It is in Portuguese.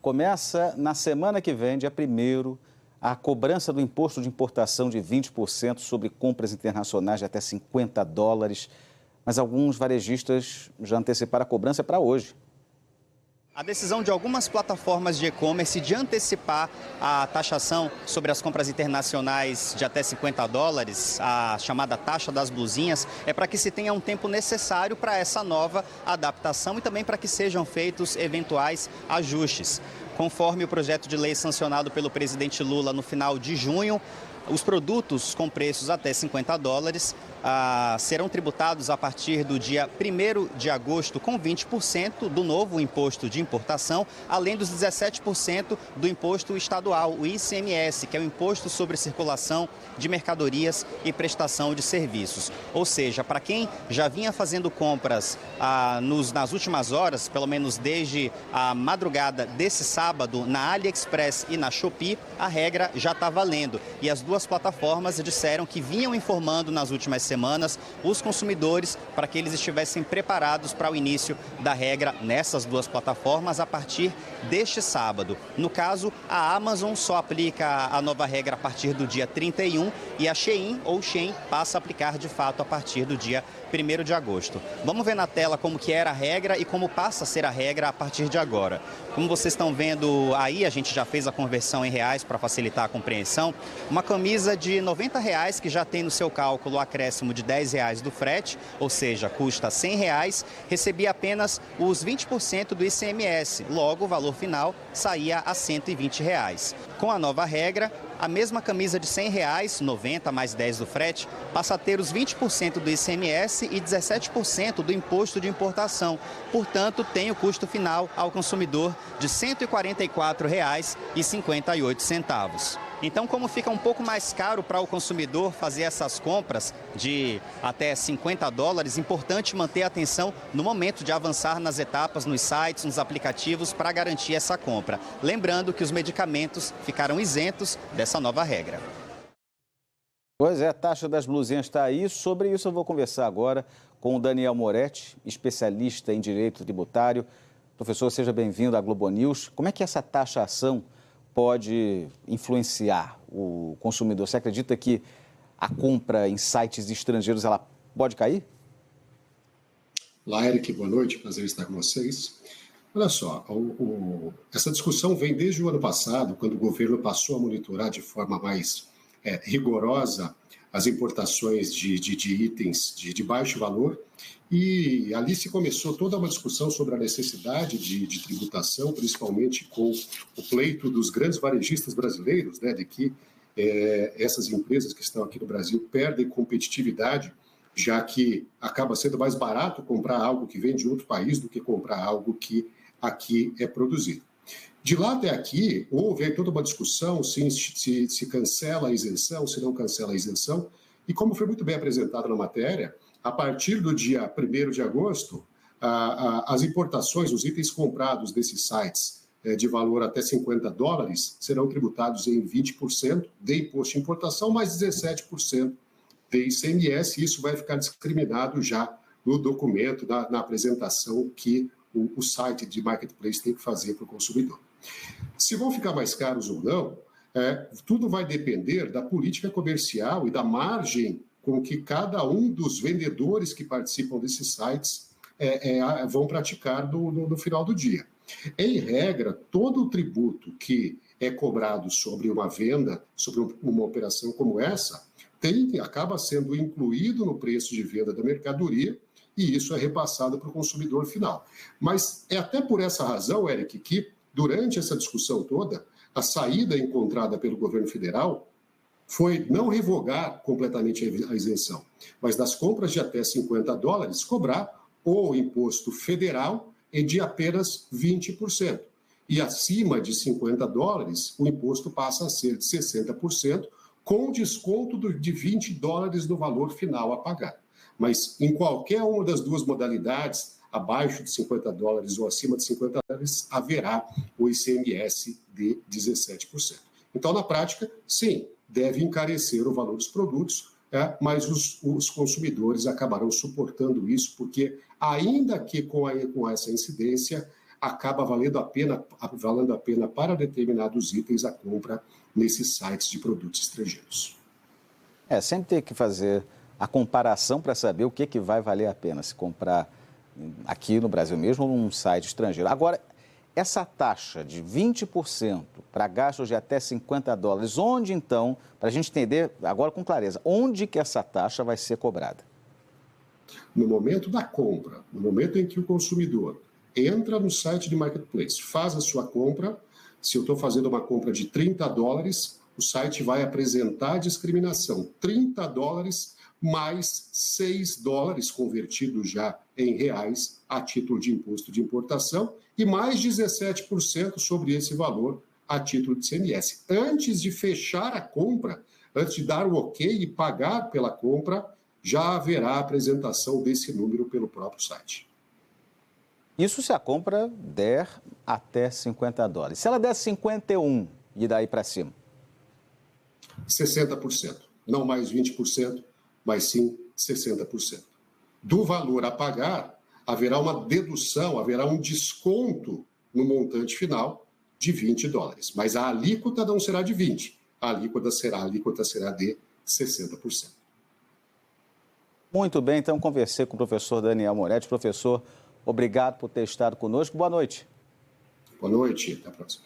Começa na semana que vem, dia 1º, a cobrança do imposto de importação de 20% sobre compras internacionais de até $50. Mas alguns varejistas já anteciparam a cobrança para hoje. A decisão de algumas plataformas de e-commerce de antecipar a taxação sobre as compras internacionais de até $50, a chamada taxa das blusinhas, é para que se tenha um tempo necessário para essa nova adaptação e também para que sejam feitos eventuais ajustes. Conforme o projeto de lei sancionado pelo presidente Lula no final de junho, os produtos com preços até $50 serão tributados a partir do dia 1º de agosto com 20% do novo imposto de importação, além dos 17% do imposto estadual, o ICMS, que é o Imposto sobre Circulação de Mercadorias e Prestação de Serviços. Ou seja, para quem já vinha fazendo compras nas últimas horas, pelo menos desde a madrugada desse sábado, na AliExpress e na Shopee, a regra já está valendo. E as duas plataformas disseram que vinham informando nas últimas semanas os consumidores para que eles estivessem preparados para o início da regra nessas duas plataformas a partir deste sábado. No caso, a Amazon só aplica a nova regra a partir do dia 31 e a Shein passa a aplicar de fato a partir do dia 1º de agosto. Vamos ver na tela como que era a regra e como passa a ser a regra a partir de agora. Como vocês estão vendo aí, a gente já fez a conversão em reais para facilitar a compreensão. Uma camisa de R$90 que já tem no seu cálculo o acréscimo de R$10 do frete, ou seja, custa R$100, recebia apenas os 20% do ICMS. Logo, o valor final saía a R$120. Com a nova regra, a mesma camisa de R$100, 90 mais 10 do frete, passa a ter os 20% do ICMS e 17% do imposto de importação. Portanto, tem o custo final ao consumidor de R$ 144,58. Então, como fica um pouco mais caro para o consumidor fazer essas compras de até $50, importante manter a atenção no momento de avançar nas etapas, nos sites, nos aplicativos para garantir essa compra. Lembrando que os medicamentos ficaram isentos dessa nova regra. Pois é, a taxa das blusinhas está aí. Sobre isso eu vou conversar agora com o Daniel Moretti, especialista em direito tributário. Professor, seja bem-vindo à Globo News. Como é que essa taxação pode influenciar o consumidor? Você acredita que a compra em sites estrangeiros ela pode cair? Olá, Eric, boa noite, prazer estar com vocês. Olha só, essa discussão vem desde o ano passado, quando o governo passou a monitorar de forma mais rigorosa as importações de itens de baixo valor, e ali se começou toda uma discussão sobre a necessidade de tributação, principalmente com o pleito dos grandes varejistas brasileiros, né, de que essas empresas que estão aqui no Brasil perdem competitividade, já que acaba sendo mais barato comprar algo que vem de outro país do que comprar algo que aqui é produzido. De lá até aqui, houve toda uma discussão se cancela a isenção, se não cancela a isenção, e como foi muito bem apresentado na matéria, a partir do dia 1º de agosto, as importações, os itens comprados desses sites de valor até $50 serão tributados em 20% de imposto de importação, mais 17% de ICMS, e isso vai ficar discriminado já no documento, na apresentação que o site de marketplace tem que fazer para o consumidor. Se vão ficar mais caros ou não, tudo vai depender da política comercial e da margem com que cada um dos vendedores que participam desses sites vão praticar no final do dia. Em regra, todo o tributo que é cobrado sobre uma venda, sobre uma operação como essa, acaba sendo incluído no preço de venda da mercadoria, e isso é repassado para o consumidor final. Mas é até por essa razão, Eric, que durante essa discussão toda, a saída encontrada pelo governo federal foi não revogar completamente a isenção, mas das compras de até $50, cobrar o imposto federal de apenas 20%. E acima de $50, o imposto passa a ser de 60%, com desconto de $20 no valor final a pagar. Mas em qualquer uma das duas modalidades, abaixo de $50 ou acima de $50, haverá o ICMS de 17%. Então, na prática, sim, deve encarecer o valor dos produtos, mas os consumidores acabarão suportando isso, porque ainda que com essa incidência, acaba valendo a pena para determinados itens a compra nesses sites de produtos estrangeiros. Sempre tem que fazer a comparação para saber o que vai valer a pena se comprar aqui no Brasil mesmo ou num site estrangeiro. Agora, essa taxa de 20% para gastos de até $50, onde então, para a gente entender agora com clareza, onde que essa taxa vai ser cobrada? No momento da compra, no momento em que o consumidor entra no site de marketplace, faz a sua compra, se eu estou fazendo uma compra de $30, o site vai apresentar a discriminação, $30 mais $6 convertido já em reais a título de imposto de importação e mais 17% sobre esse valor a título de ICMS. Antes de fechar a compra, antes de dar o ok e pagar pela compra, já haverá a apresentação desse número pelo próprio site. Isso se a compra der até $50. Se ela der 51 e daí para cima? 60%. Não mais 20%, mas sim 60%. Do valor a pagar, haverá uma dedução, haverá um desconto no montante final de $20. Mas a alíquota não será de 20%, a alíquota será de 60%. Muito bem, então conversei com o professor Daniel Moretti. Professor, obrigado por ter estado conosco. Boa noite. Boa noite, até a próxima.